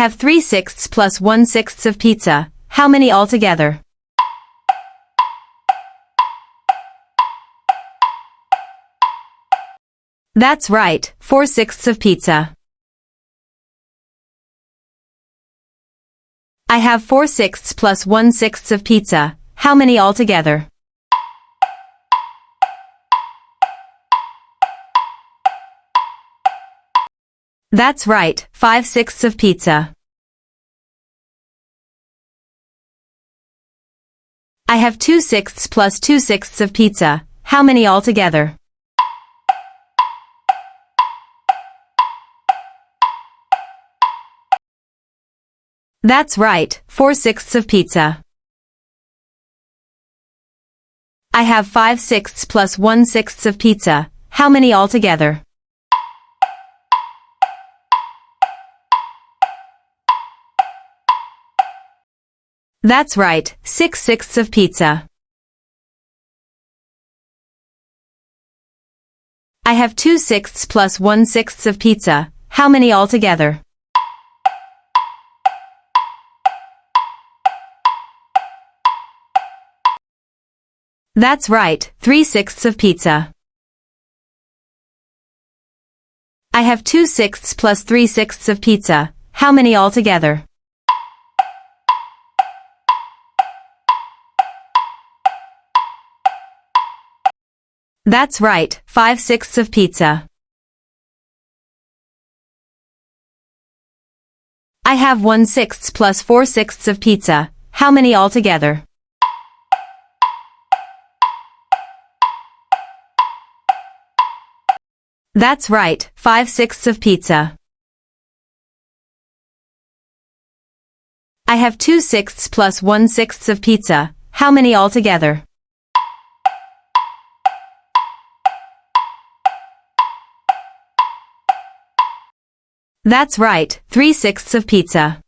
have 3/6 plus 1/6 of pizza. How many altogether? That's right, 4/6 of pizza. I have 4/6 plus 1/6 of pizza. How many altogether? That's right, 5/6 of pizza. I have 2/6 plus 2/6 of pizza. How many altogether? That's right, 4/6 of pizza. I have 5/6 plus 1/6 of pizza. How many altogether? That's right, 6/6 of pizza. I have 2/6 plus 1/6 of pizza. How many altogether? That's right, 3/6 of pizza. I have 2/6 plus 3/6 of pizza. How many altogether? That's right, 5/6 of pizza. I have 1/6 plus 4/6 of pizza. How many altogether? That's right, 5/6 of pizza. I have 2/6 plus 1/6 of pizza. How many altogether? That's right, 3/6 of pizza.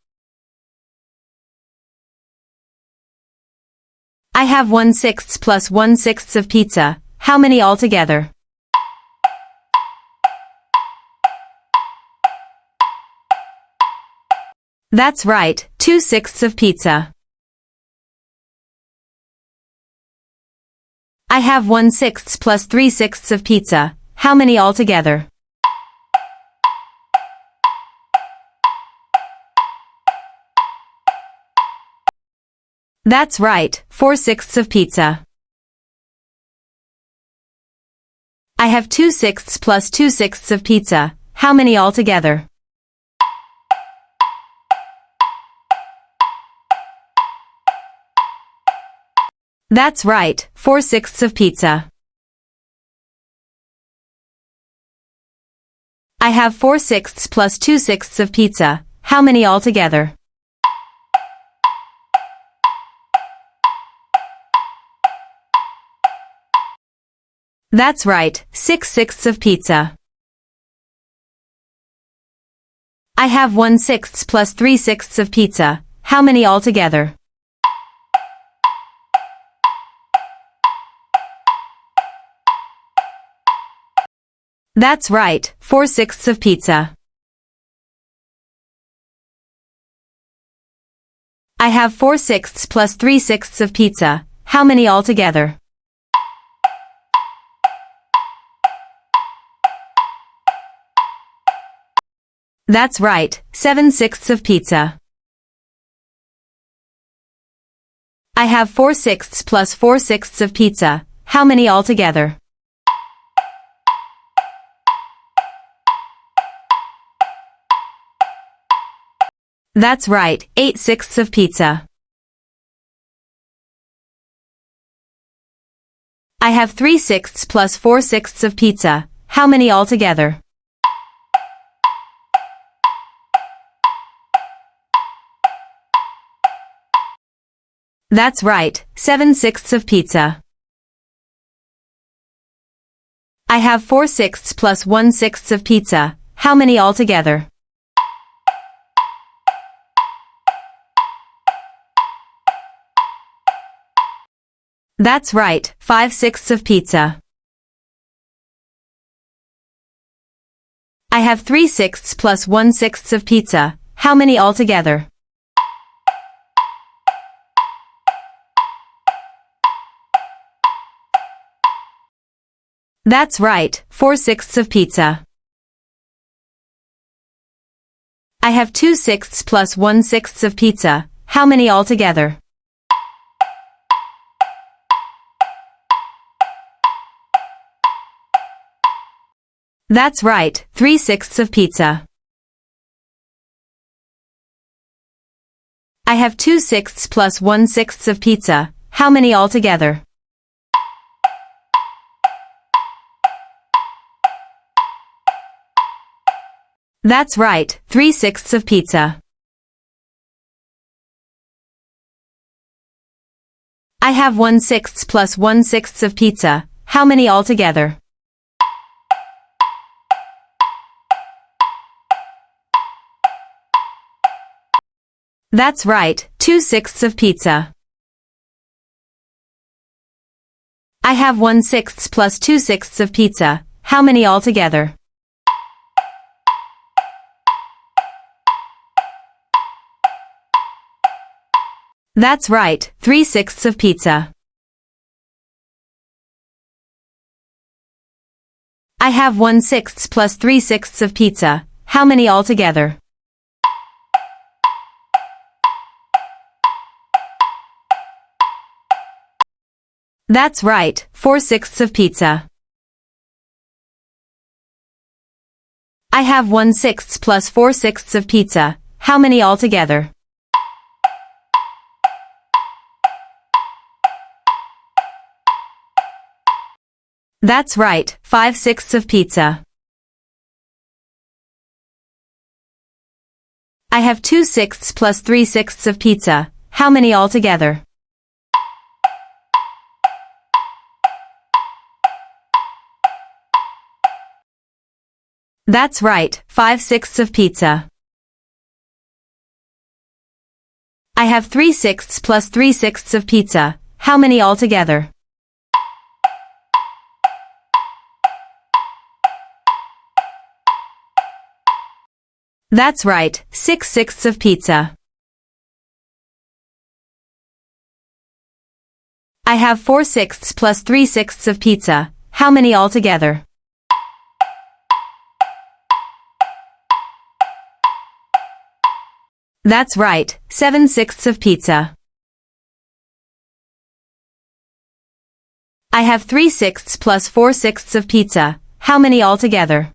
I have 1/6 plus 1/6 of pizza. How many altogether? That's right, 2/6 of pizza. I have 1/6 plus 3/6 of pizza. How many altogether? That's right, 4/6 of pizza. I have 2/6 plus 2/6 of pizza. How many altogether? That's right, 4/6 of pizza. I have 4/6 plus 2/6 of pizza. How many altogether? That's right, 6/6 of pizza. I have 1/6 plus 3/6 of pizza. How many altogether? That's right, 4/6 of pizza. I have 4/6 plus 3/6 of pizza. How many altogether? That's right, 7/6 of pizza. I have 4/6 plus 4/6 of pizza. How many altogether? That's right, 8/6 of pizza. I have 3/6 plus 4/6 of pizza. How many altogether? That's right, 7/6 of pizza. I have 4/6 plus 1/6 of pizza. How many altogether? That's right, 5/6 of pizza. I have 3/6 plus 1/6 of pizza. How many altogether? That's right, 4/6 of pizza. I have 2/6 plus 1/6 of pizza. How many altogether? That's right, 3/6 of pizza. I have 2/6 plus 1/6 of pizza. How many altogether? That's right, 3/6 of pizza. I have 1/6 plus 1/6 of pizza. How many altogether? That's right, 2/6 of pizza. I have 1/6 plus 2/6 of pizza. How many altogether? That's right, 3/6 of pizza. I have 1/6 plus 3/6 of pizza. How many altogether? That's right, 4/6 of pizza. I have 1/6 plus 4/6 of pizza. How many altogether? That's right, 5/6 of pizza. I have 2/6 plus 3/6 of pizza. How many altogether? That's right, 5/6 of pizza. I have 3/6 plus 3/6 of pizza. How many altogether? That's right, 6/6 of pizza. I have 4/6 plus 3/6 of pizza. How many altogether? That's right, 7/6 of pizza. I have 3/6 plus 4/6 of pizza. How many altogether?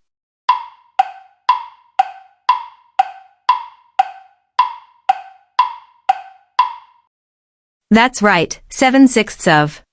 That's right, 7/6 of.